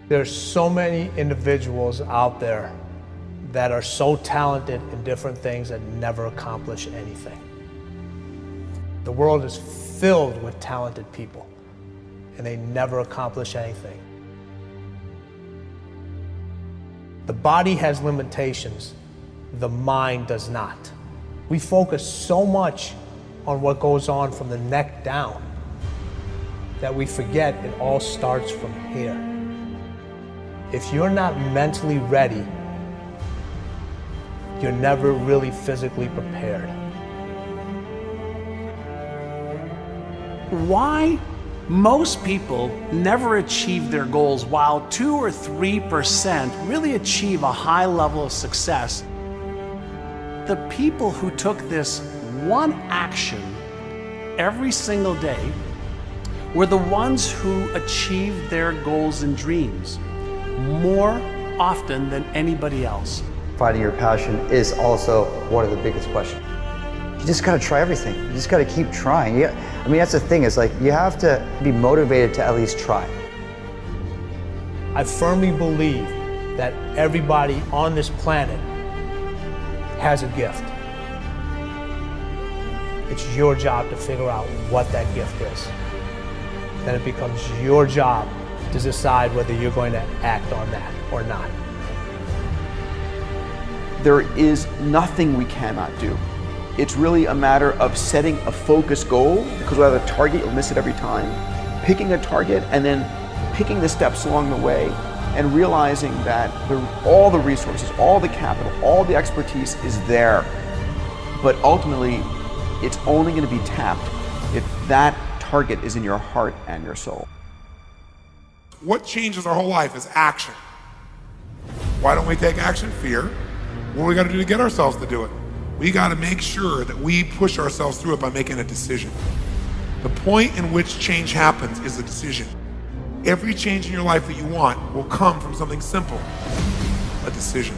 There's so many individuals out there that are so talented in different things that never accomplish anything. The world is filled with talented people, and they never accomplish anything. The body has limitations, the mind does not. We focus so much on what goes on from the neck down that we forget it all starts from here. If you're not mentally ready, you're never really physically prepared. Why most people never achieve their goals while 2 or 3% really achieve a high level of success? The people who took this one action every single day were the ones who achieved their goals and dreams more often than anybody else. Finding your passion is also one of the biggest questions. You just gotta try everything. You just gotta keep trying. I mean, that's the thing, is like, you have to be motivated to at least try. I firmly believe that everybody on this planet has a gift. It's your job to figure out what that gift is. Then it becomes your job to decide whether you're going to act on that or not. There is nothing we cannot do. It's really a matter of setting a focused goal, because without a target, you'll miss it every time. Picking a target and then picking the steps along the way and realizing that all the resources, all the capital, all the expertise is there. But ultimately, it's only going to be tapped if that target is in your heart and your soul. What changes our whole life is action. Why don't we take action? Fear. What do we got to do to get ourselves to do it? We got to make sure that we push ourselves through it by making a decision. The point in which change happens is a decision. Every change in your life that you want will come from something simple, a decision.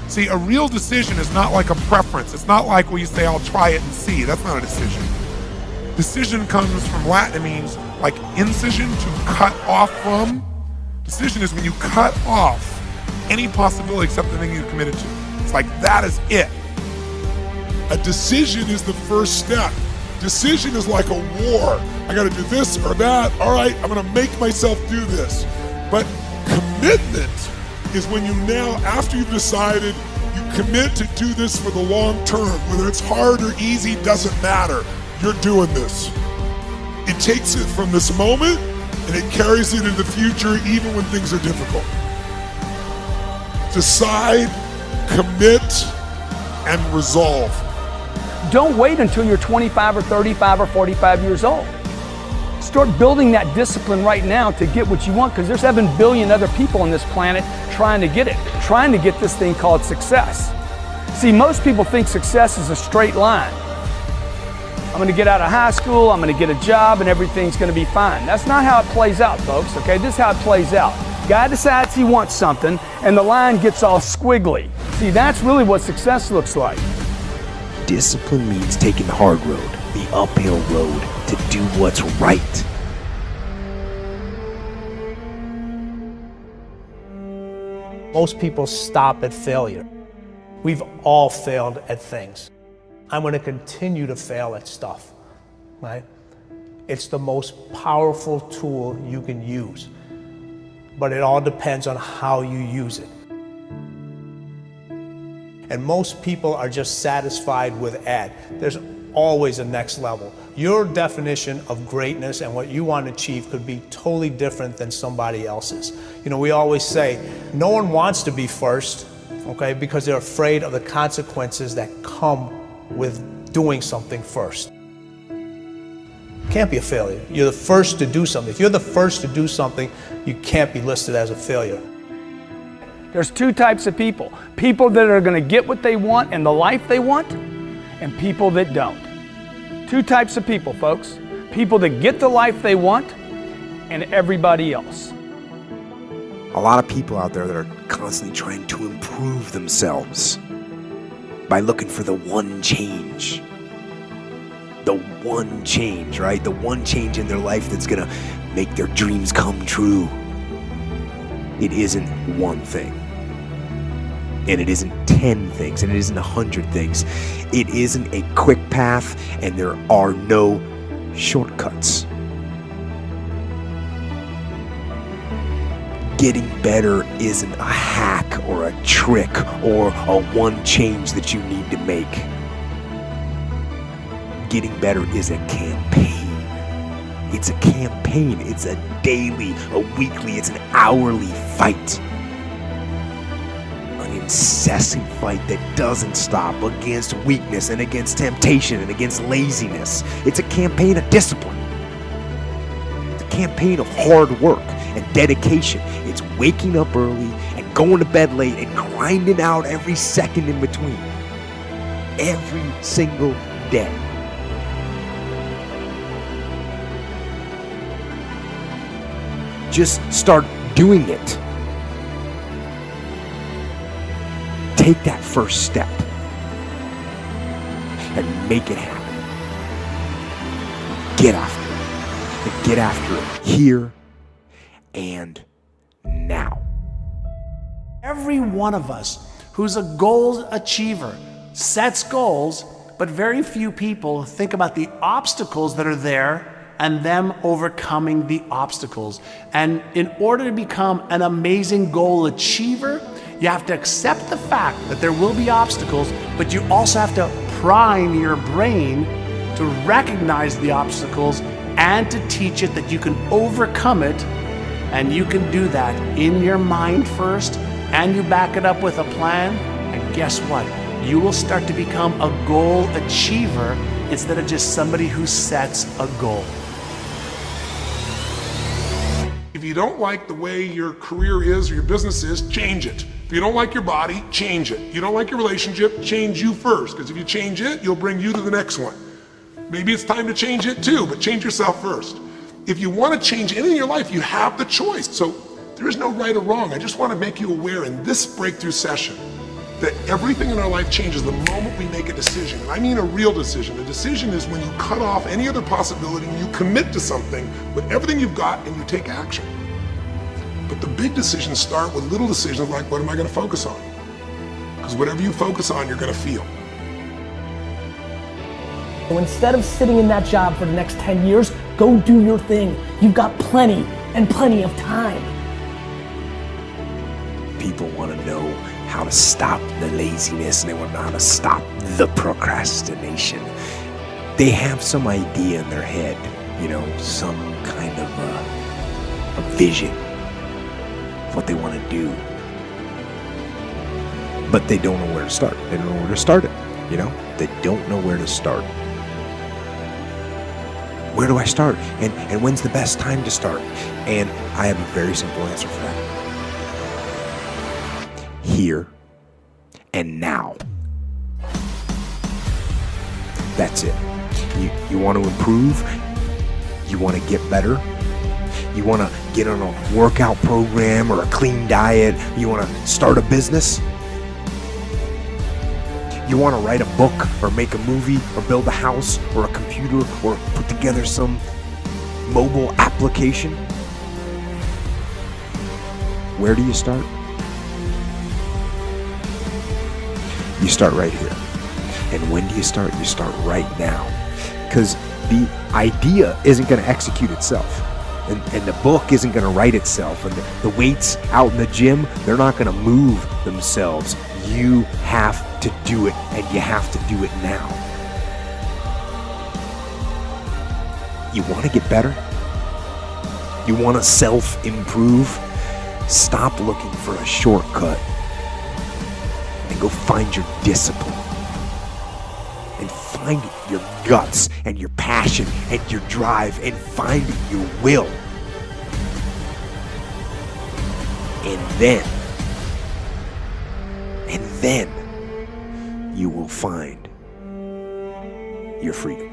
See, a real decision is not like a preference. It's not like where you say, I'll try it and see. That's not a decision. Decision comes from Latin. It means like incision, to cut off from. Decision is when you cut off any possibility except the thing you committed to. It's like, that is it. A decision is the first step. Decision is like a war. I gotta do this or that. All right, I'm gonna make myself do this. But commitment is when you now, after you've decided, you commit to do this for the long term. Whether it's hard or easy, doesn't matter. You're doing this. It takes it from this moment and it carries it into the future even when things are difficult. Decide, commit, and resolve. Don't wait until you're 25 or 35 or 45 years old. Start building that discipline right now to get what you want, because there's 7 billion other people on this planet trying to get it, trying to get this thing called success. See, most people think success is a straight line. I'm gonna get out of high school, I'm gonna get a job, and everything's gonna be fine. That's not how it plays out, folks, okay? This is how it plays out. Guy decides he wants something, and the line gets all squiggly. See, that's really what success looks like. Discipline means taking the hard road, the uphill road, to do what's right. Most people stop at failure. We've all failed at things. I'm going to continue to fail at stuff, right? It's the most powerful tool you can use, but it all depends on how you use it. And most people are just satisfied with there's always a next level. Your definition of greatness and what you want to achieve could be totally different than somebody else's. You know, we always say, no one wants to be first, okay, because they're afraid of the consequences that come with doing something first. Can't be a failure. You're the first to do something. If you're the first to do something, you can't be listed as a failure. There's 2 types of people. People that are gonna get what they want and the life they want, and people that don't. 2 types of people, folks. People that get the life they want, and everybody else. A lot of people out there that are constantly trying to improve themselves by looking for the one change. The one change, right? The one change in their life that's gonna make their dreams come true. It isn't one thing. And it isn't 10 things, and it isn't 100 things. It isn't a quick path, and there are no shortcuts. Getting better isn't a hack or a trick or a one change that you need to make. Getting better is a campaign. It's a campaign. It's a daily, a weekly, it's an hourly fight. An incessant fight that doesn't stop against weakness and against temptation and against laziness. It's a campaign of discipline. It's a campaign of hard work and dedication. It's waking up early and going to bed late and grinding out every second in between. Every single day. Just start doing it. Take that first step and make it happen. Get after it. And get after it here and now. Every one of us who's a goal achiever sets goals, but very few people think about the obstacles that are there and them overcoming the obstacles. And in order to become an amazing goal achiever, you have to accept the fact that there will be obstacles, but you also have to prime your brain to recognize the obstacles and to teach it that you can overcome it. And you can do that in your mind first, and you back it up with a plan. And guess what? You will start to become a goal achiever instead of just somebody who sets a goal. If you don't like the way your career is or your business is, change it. If you don't like your body, change it. You don't like your relationship, change you first. Because if you change it, you'll bring you to the next one. Maybe it's time to change it too, but change yourself first. If you want to change anything in your life, you have the choice. So there is no right or wrong. I just want to make you aware in this breakthrough session that everything in our life changes the moment we make a decision. And I mean a real decision. A decision is when you cut off any other possibility and you commit to something with everything you've got and you take action. But the big decisions start with little decisions like, what am I going to focus on? Because whatever you focus on, you're going to feel. So instead of sitting in that job for the next 10 years, go do your thing. You've got plenty and plenty of time. People want to know how to stop the laziness, and they want to know how to stop the procrastination. They have some idea in their head, some kind of a vision of what they want to do. But they don't know where to start. They don't know where to start it, They don't know where to start. Where do I start? And when's the best time to start? And I have a very simple answer for that. Here and now. That's it. You want to improve? You want to get better? You want to get on a workout program or a clean diet? You want to start a business? You want to write a book or make a movie or build a house or a computer or put together some mobile application? Where do you start? You start right here. And when do you start? You start right now. Because the idea isn't going to execute itself. And the book isn't going to write itself. And the weights out in the gym, they're not going to move themselves. You have to do it, and you have to do it now. You want to get better? You want to self-improve? Stop looking for a shortcut and go find your discipline. And find your guts and your passion and your drive and find your will. And then you will find your freedom.